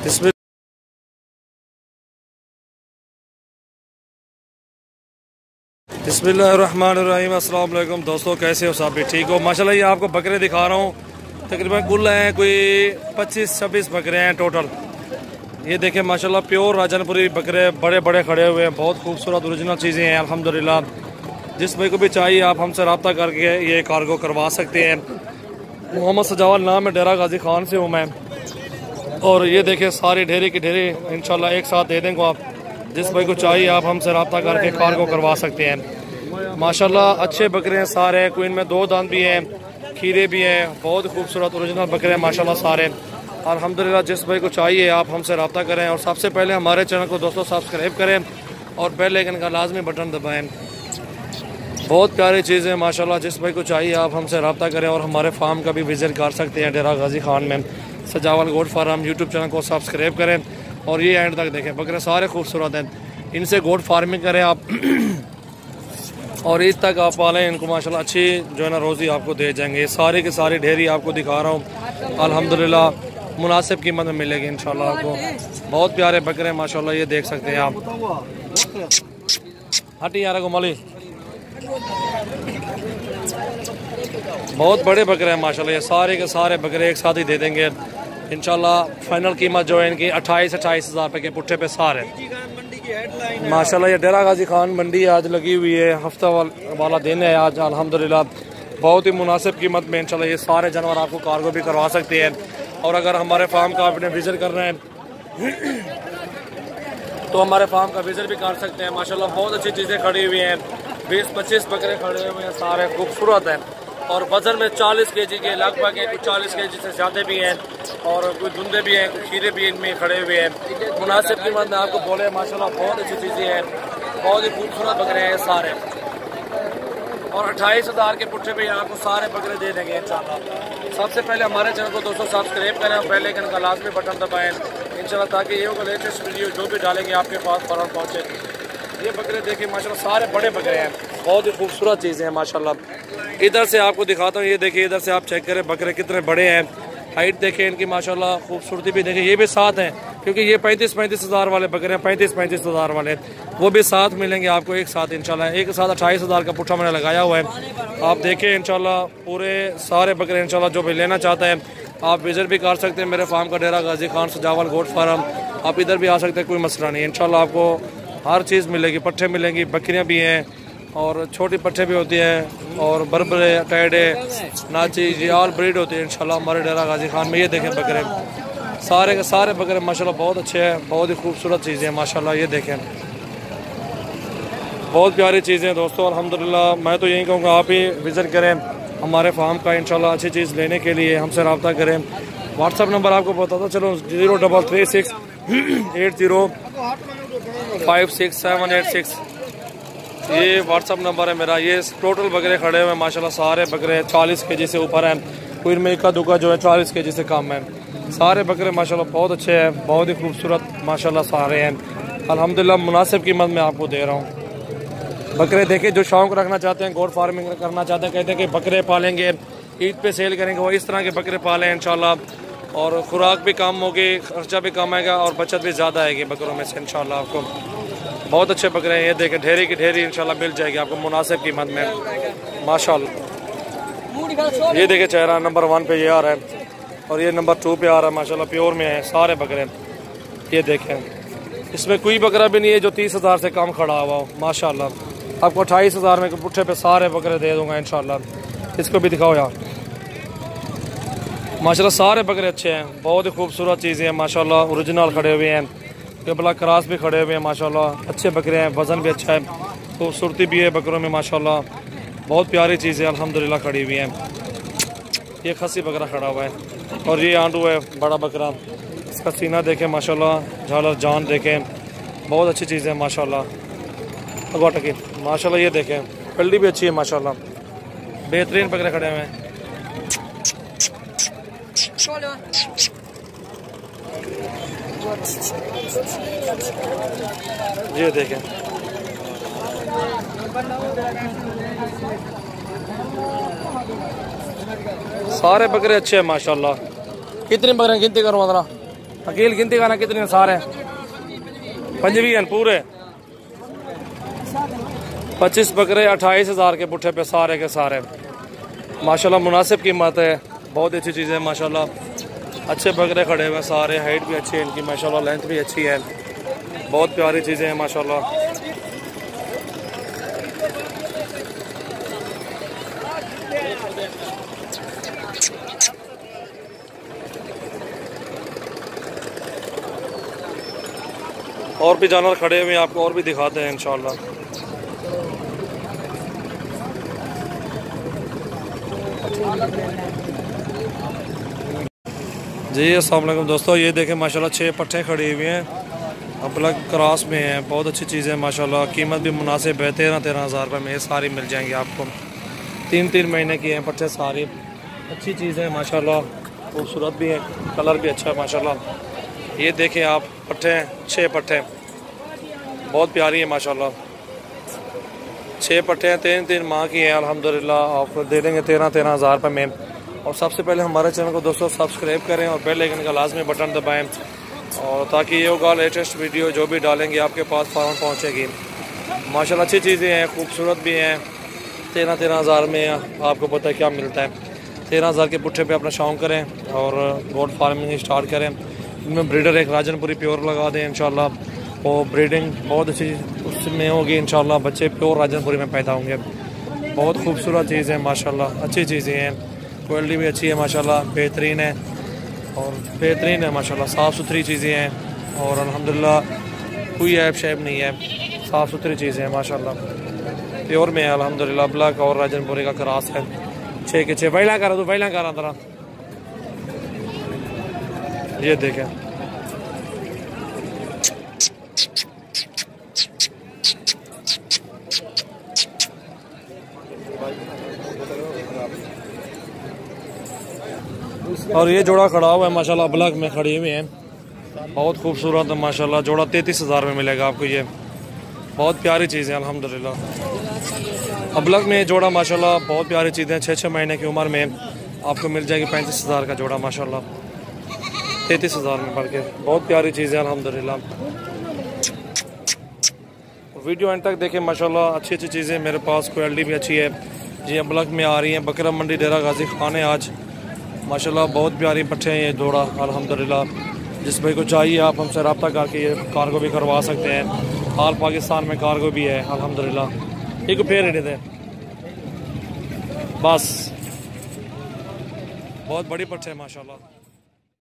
इसमें बिस्मिल्लाहिर्रहमानिर्रहीम। अस्सलाम वालेकुम दोस्तों, कैसे हो? सब भी ठीक हो? माशाल्लाह ये आपको बकरे दिखा रहा हूँ। तकरीबन कुल हैं कोई 25-26 बकरे हैं टोटल। ये देखें माशाल्लाह प्योर राजनपुरी बकरे बड़े बड़े खड़े हुए हैं। बहुत खूबसूरत ओरिजिनल चीज़ें हैं अल्हम्दुलिल्लाह। जिस भाई को भी चाहिए आप हमसे रब्ता करके ये कार्गो करवा सकते हैं। मोहम्मद सजावल नाम है, डेरा गाजी खान से हूँ मैं। और ये देखें सारी ढेरी की ढेरी इंशाल्लाह एक साथ दे देंगे आप। जिस भाई को चाहिए आप हमसे रब्ता करके कार्गो करवा सकते हैं। माशाल्लाह अच्छे बकरे हैं सारे। कोई इनमें 2 दांत भी हैं, खीरे भी हैं। बहुत खूबसूरत ओरिजिनल बकरे हैं माशाल्लाह सारे अल्हम्दुलिल्लाह। जिस भाई को चाहिए आप हमसे रब्ता करें। और सबसे पहले हमारे चैनल को दोस्तों सब्सक्राइब करें और बेल आइकन का लाजमी बटन दबाएँ। बहुत प्यारी चीज़ें माशाल्लाह। जिस भाई को चाहिए आप हमसे रब्ता करें और हमारे फार्म का भी विज़िट कर सकते हैं डेरा गाजी खान में, सजावल गोट फार्म। यूट्यूब चैनल को सब्सक्राइब करें और ये एंड तक देखें। बकरे सारे खूबसूरत हैं, इनसे गोट फार्मिंग करें आप और ईद तक आप पालें इनको माशाल्लाह। अच्छी जो है ना रोज़ी आपको दे जाएंगे। सारी की सारी ढेरी आपको दिखा रहा हूँ अल्हम्दुलिल्लाह। मुनासिब कीमत में मिलेगी इंशाल्लाह आपको। बहुत प्यारे बकरे माशाल्लाह, ये देख सकते हैं आप। हटी यार गुमाली, बहुत बड़े बकरे हैं माशाल्लाह। ये सारे के सारे बकरे एक साथ ही दे देंगे इंशाल्लाह। फाइनल कीमत जो है इनकी 28 हज़ार रुपये के पुट्ठे पे सारे माशाल्लाह। ये डेरा गाजी खान मंडी आज लगी हुई है, हफ्ता वाला दिन है आज अल्हम्दुलिल्लाह। बहुत ही मुनासिब कीमत में इंशाल्लाह ये सारे जानवर आपको कार्गो भी करवा सकते हैं। और अगर हमारे फार्म का आपने विजिट करना है तो हमारे फार्म का विजिट भी कर सकते हैं माशाल्लाह। बहुत अच्छी चीज़ें खड़ी हुई हैं। 20-25 बकरे खड़े हुए हैं, सारे खूबसूरत हैं और वजन में 40 kg के लगभग हैं। कुछ 40 kg से ज़्यादा भी हैं और कुछ धुंधे भी हैं, कुछ खीरे भी इनमें खड़े हुए हैं। मुनासिब कीमत में आपको बोले माशाल्लाह। बहुत अच्छी चीज़ें हैं, बहुत ही खूबसूरत बकरे हैं सारे। और 28 हज़ार के पुट्ठे पे आपको सारे बकरे दे देंगे इंशाल्लाह। सबसे पहले हमारे चैनल को दोस्तों सब्सक्राइब करें और बेल आइकन का लाजमी बटन दबाएं इंशाल्लाह, ताकि ये होगा लेटेस्ट वीडियो जो भी डालेंगे आपके पास फौरन पहुँचे। ये बकरे देखिए माशाल्लाह सारे बड़े बकरे हैं, बहुत ही खूबसूरत चीज़ें हैं माशाल्लाह। इधर से आपको दिखाता हूँ, ये देखिए इधर से आप चेक करें बकरे कितने बड़े हैं। हाइट देखें इनकी माशाल्लाह, खूबसूरती भी देखें। ये भी साथ हैं क्योंकि ये 35-35 हज़ार वाले बकरे हैं। 35-35 हज़ार वाले वो भी साथ मिलेंगे आपको एक साथ इंशाल्लाह। एक साथ 28 हज़ार का पुट्ठा मैंने लगाया हुआ है। आप देखें इंशाल्लाह पूरे सारे बकरे इंशाल्लाह। जो भी लेना चाहते हैं आप विजिट भी कर सकते हैं मेरे फार्म का, डेरा गाजी खान सजावल गोट फार्म। आप इधर भी आ सकते हैं, कोई मसला नहीं इंशाल्लाह। आपको हर चीज़ मिलेगी, पट्ठे मिलेंगी, बकरियाँ भी हैं और छोटी पट्ठे भी होती हैं और बरबरे टैडे नाची ये ऑल ब्रीड होती है इंशाल्लाह हमारे डेरा गाजी खान में। ये देखें बकरे सारे के सारे बकरे माशाल्लाह बहुत अच्छे हैं, बहुत ही खूबसूरत चीज़ें हैं माशाल्लाह। ये देखें बहुत प्यारी चीज़ें हैं दोस्तों अल्हम्दुलिल्लाह। मैं तो यही कहूँगा आप ही विज़िट करें हमारे फार्म का इंशाल्लाह। अच्छी चीज़ लेने के लिए हमसे रब्ता करें। व्हाट्सअप नंबर आपको बताता चलो 0336 80567886। ये व्हाट्सअप नंबर है मेरा। ये टोटल बकरे खड़े हुए हैं माशाल्लाह। सारे बकरे 40 kg से ऊपर हैं, कोई इनमें इक्का दुक्का जो है 40 kg से कम है। सारे बकरे माशाल्लाह बहुत अच्छे हैं, बहुत ही खूबसूरत माशाल्लाह सारे हैं अल्हम्दुलिल्लाह। मुनासिब कीमत में आपको दे रहा हूँ बकरे। देखिए जो शौक़ रखना चाहते हैं, गोट फार्मिंग करना चाहते हैं, कहते हैं कि बकरे पालेंगे ईद पे सेल करेंगे, वो इस तरह के बकरे पालें इंशाल्लाह। और खुराक भी कम होगी, खर्चा भी कम आएगा और बचत भी ज़्यादा आएगी बकरों में से इंशाल्लाह। आपको बहुत अच्छे बकरे हैं। ये देखें ढेरी की ढेरी इंशाल्लाह मिल जाएगी आपको मुनासिब कीमत में माशाल्लाह। ये देखें चेहरा नंबर 1 पे ये आ रहा है और ये नंबर 2 पे आ रहा है माशाल्लाह। प्योर में है सारे बकरे। ये देखें इसमें कोई बकरा भी नहीं है जो 30 हज़ार से कम खड़ा हुआ हो माशाल्लाह। आपको 28 हज़ार में पुट्ठे पे सारे बकरे दे दूँगा इंशाल्लाह। इसको भी दिखाओ यार माशाल्लाह। सारे बकरे अच्छे हैं, बहुत ही खूबसूरत चीज़ें हैं माशाल्लाह। ओरिजिनल खड़े हुए हैं, केबला क्रास भी खड़े हुए हैं माशाल्लाह। अच्छे बकरे हैं, वज़न भी अच्छा है, खूबसूरती भी है बकरों में माशाल्लाह। बहुत प्यारी चीज़ें अल्हम्दुलिल्लाह खड़ी हुई हैं। ये खसी बकरा खड़ा हुआ है और ये आंडू है बड़ा बकरा। इसका सीना देखें माशाल्लाह, झालर जान देखें, बहुत अच्छी चीज़ें हैं माशाल्लाह। अगोटकी माशाल्लाह। ये देखें पल्ली भी अच्छी है माशाल्लाह। बेहतरीन बकरे खड़े हुए हैं। ये देखें सारे बकरे अच्छे हैं माशाल्लाह। कितने बकरे गिनती करो जरा? अकील गिनती का ना कितने सारे 25 पूरे 25 बकरे 28,000 के पुट्ठे पे सारे के सारे माशाल्लाह मुनासिब कीमत है। बहुत अच्छी चीज़ है माशाल्लाह। अच्छे बकरे खड़े हुए सारे, हाइट भी अच्छी है इनकी माशाल्लाह, लेंथ भी अच्छी है, बहुत प्यारी चीज़ें हैं माशाल्लाह। और भी जानवर खड़े हुए हैं, आपको और भी दिखाते हैं इंशाल्लाह। जी अस्सलाम वालेकुम दोस्तों, ये देखें माशाल्लाह 6 पट्ठे खड़ी हुई हैं, अपलग क्रॉस में हैं। बहुत अच्छी चीज़ है माशाल्लाह, कीमत भी मुनासिब है। 13-13 हज़ार रुपये में ये सारी मिल जाएंगी आपको। 3-3 महीने की हैं पट्ठे सारी, अच्छी चीज़ है माशाल्लाह, खूबसूरत भी है, कलर भी अच्छा है माशाल्लाह। ये देखें आप पट्ठे, 6 पट्ठे बहुत प्यारी है माशाल्लाह। 6 पट्ठे हैं, 3-3 माह की हैं अल्हम्दुलिल्लाह। आपको दे देंगे 13-13 हज़ार रुपये में। और सबसे पहले हमारे चैनल को दोस्तों सब्सक्राइब करें और बेल आइकन का लाजमी बटन दबाएं, और ताकि ये होगा लेटेस्ट वीडियो जो भी डालेंगे आपके पास फ़ौरन पहुँचेगी माशाल्लाह। अच्छी चीज़ें हैं, खूबसूरत भी हैं। 13-13 हज़ार में आपको पता है क्या मिलता है। 13 हज़ार के पुट्ठे पे अपना शौक़ करें और गोट फार्मिंग स्टार्ट करें। इनमें ब्रीडर एक राजनपुरी प्योर लगा दें इंशाल्लाह, वो ब्रीडिंग बहुत अच्छी उसमें होगी इंशाल्लाह। बच्चे प्योर राजनपुरी में पैदा होंगे। बहुत खूबसूरत चीज़ है माशाल्लाह, अच्छी चीज़ें हैं, क्वालिटी भी अच्छी है माशाल्लाह, बेहतरीन है और बेहतरीन है माशाल्लाह। साफ़ सुथरी चीज़ें हैं और अल्हम्दुलिल्लाह कोई ऐब शैब नहीं है, साफ़ सुथरी चीज़ें हैं माशाल्लाह। प्योर में है अल्हम्दुलिल्लाह, ब्लैक और राजनपुरी का क्रॉस है। 6 के 6 वैला करा, तो वैला करा तरह ये देखें। और ये जोड़ा खड़ा हुआ है माशाल्लाह, ब्लैक में खड़ी हुई है, बहुत खूबसूरत है माशाल्लाह। जोड़ा 33 हज़ार में मिलेगा आपको। ये बहुत प्यारी चीज़ है अल्हम्दुलिल्लाह। अबलग में जोड़ा माशाल्लाह बहुत प्यारी चीज़ें, 6-6 महीने की उम्र में आपको मिल जाएगी 35 हज़ार का जोड़ा माशाल्लाह, 33 हज़ार में बढ़ के। बहुत प्यारी चीज़ है अल्हम्दुलिल्लाह। वीडियो एंड तक देखें माशाल्लाह, अच्छी अच्छी चीज़ें मेरे पास, क्वालिटी भी अच्छी है जी। अबलग में आ रही हैं बकरा मंडी डेरा गाजी खान है आज माशाल्लाह। बहुत प्यारी पट्ठे हैं ये जोड़ा अल्हम्दुलिल्लाह। जिस भाई को चाहिए आप हमसे रब्ता करके ये कार्गो भी करवा सकते हैं। हाल पाकिस्तान में कार्गो भी है अल्हम्दुलिल्लाह। एक फेर रेट थे बस, बहुत बड़ी पट्ठे है माशाल्लाह।